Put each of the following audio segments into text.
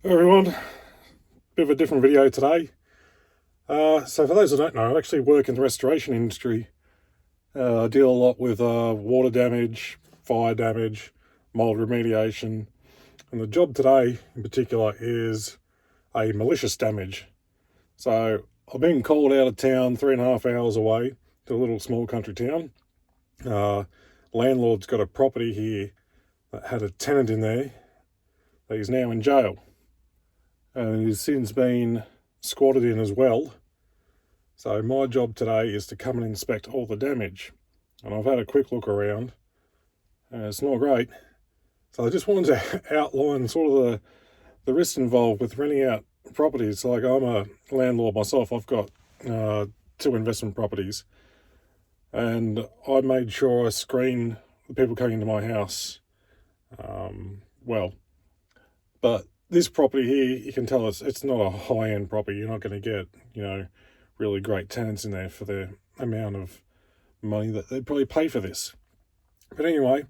Hey everyone, bit of a different video today. So for those who don't know, I actually work in the restoration industry. I deal a lot with water damage, fire damage, mold remediation, and the job today in particular is a malicious damage. So I've been called out of town 3.5 hours away to a little small country town. Landlord's got a property here that had a tenant in there that is now in jail. And he's since been squatted in as well. So my job today is to come and inspect all the damage. And I've had a quick look around, and it's not great. So I just wanted to outline sort of the risks involved with renting out properties. Like, I'm a landlord myself. I've got 2 investment properties, and I made sure I screened the people coming into my house well. But this property here, you can tell it's not a high-end property. You're not going to get, really great tenants in there for the amount of money that they probably pay for this. But anyway,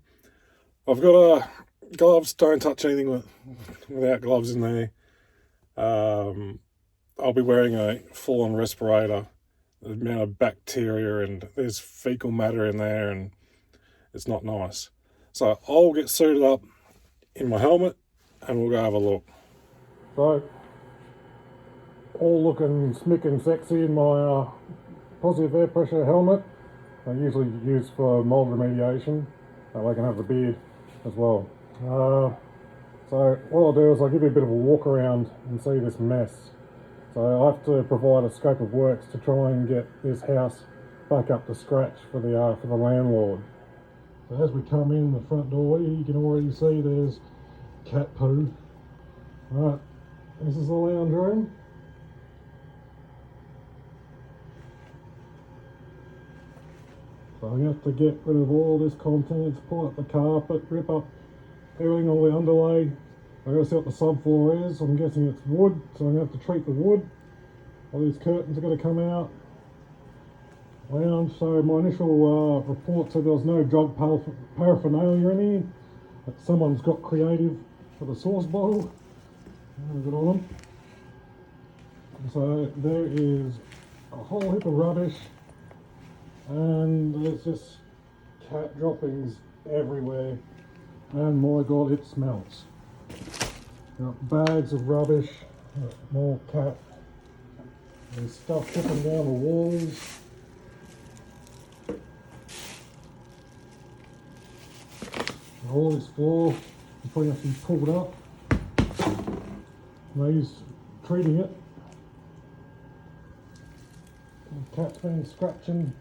I've got gloves. Don't touch anything without gloves in there. I'll be wearing a full-on respirator. The amount of bacteria, and there's fecal matter in there, and it's not nice. So I'll get suited up in my helmet and we'll go have a look. So, all looking smick and sexy in my positive air pressure helmet. I usually use for mold remediation. I can have the beard as well. So what I'll do is I'll give you a bit of a walk around and see this mess. So I have to provide a scope of works to try and get this house back up to scratch for the landlord. So as we come in the front door, you can already see there's cat poo. Right, this is the lounge room. So I have to get rid of all this contents, pull up the carpet, rip up everything, all the underlay. I gotta see what the subfloor is. I'm guessing it's wood, so I'm gonna have to treat the wood. All these curtains are gonna come out. Lounge, so my initial report said there was no drug paraphernalia in here, but someone's got creative for the sauce bottle. Good on them. So there is a whole heap of rubbish, and there's just cat droppings everywhere, and my god, it smells. Got bags of rubbish, more cat. There's stuff dripping down the walls. All this floor is probably have to be pulled up. He's treating it. The cat's been scratching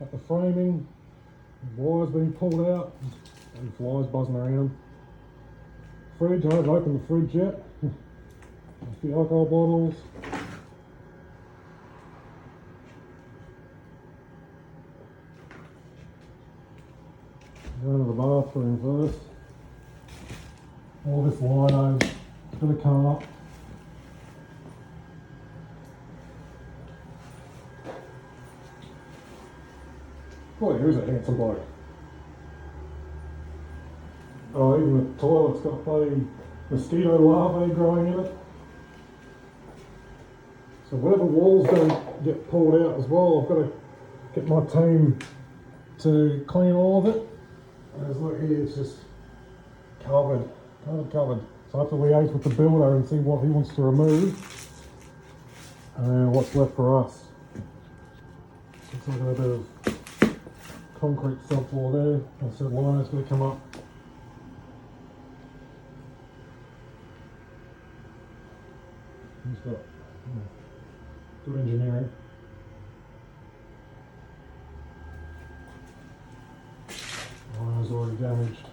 at the framing. The wire's been pulled out. And flies buzzing around. Fridge, I haven't opened the fridge yet. A few alcohol bottles. Going to the bathroom first. All this lino's going to come up. Boy, here's a handsome bloke. Oh, even the toilet's got bloody mosquito larvae growing in it. So whatever walls don't get pulled out as well, I've got to get my team to clean all of it. As look here, it's just covered. So I have to liaise with the builder and see what he wants to remove and what's left for us. Looks like a bit of concrete subfloor there. I said line's going to come up. He's got good engineering. Line's already damaged.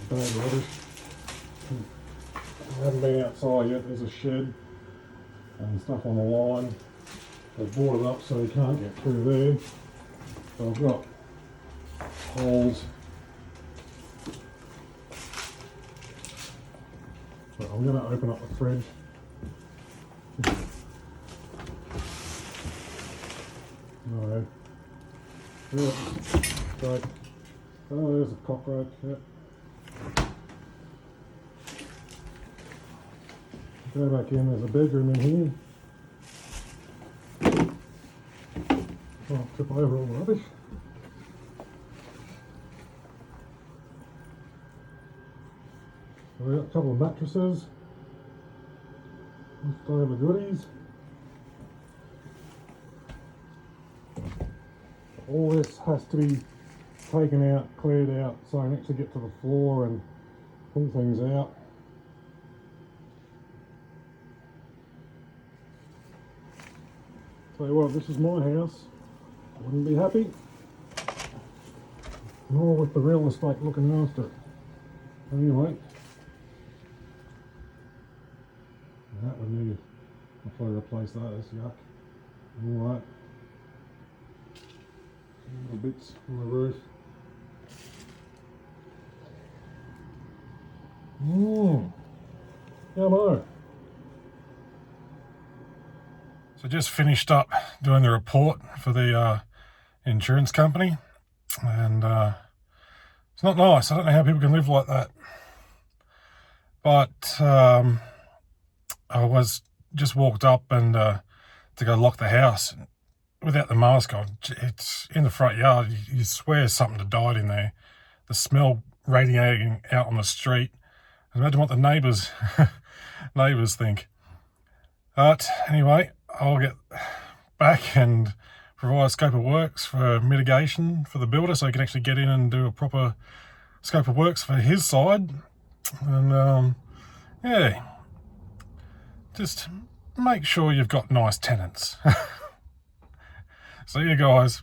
Bad rubbish. I haven't been outside yet. There's a shed and stuff on the line. They've boarded up so they can't get through there. So I've got holes. So I'm going to open up the fridge. No. Yeah. Right. Oh, there's a cockroach. Yep. Go back in, there's a bedroom in here. I'll tip over all the rubbish. So we've got a couple of mattresses, leftover goodies. All this has to be taken out, cleared out, so I can actually get to the floor and pull things out. Tell you what, this is my house. I wouldn't be happy, nor with the real estate looking after it. Anyway, that would need, I'll probably replace that, that's yuck. Alright, little bits on the roof. Yummo. So just finished up doing the report for the insurance company, and it's not nice. I don't know how people can live like that. But I was just walked up and to go lock the house without the mask on. It's in the front yard. You swear something had died in there. The smell radiating out on the street. Imagine what the neighbours think. But anyway, I'll get back and provide a scope of works for mitigation for the builder, so he can actually get in and do a proper scope of works for his side. And yeah, just make sure you've got nice tenants. See you guys.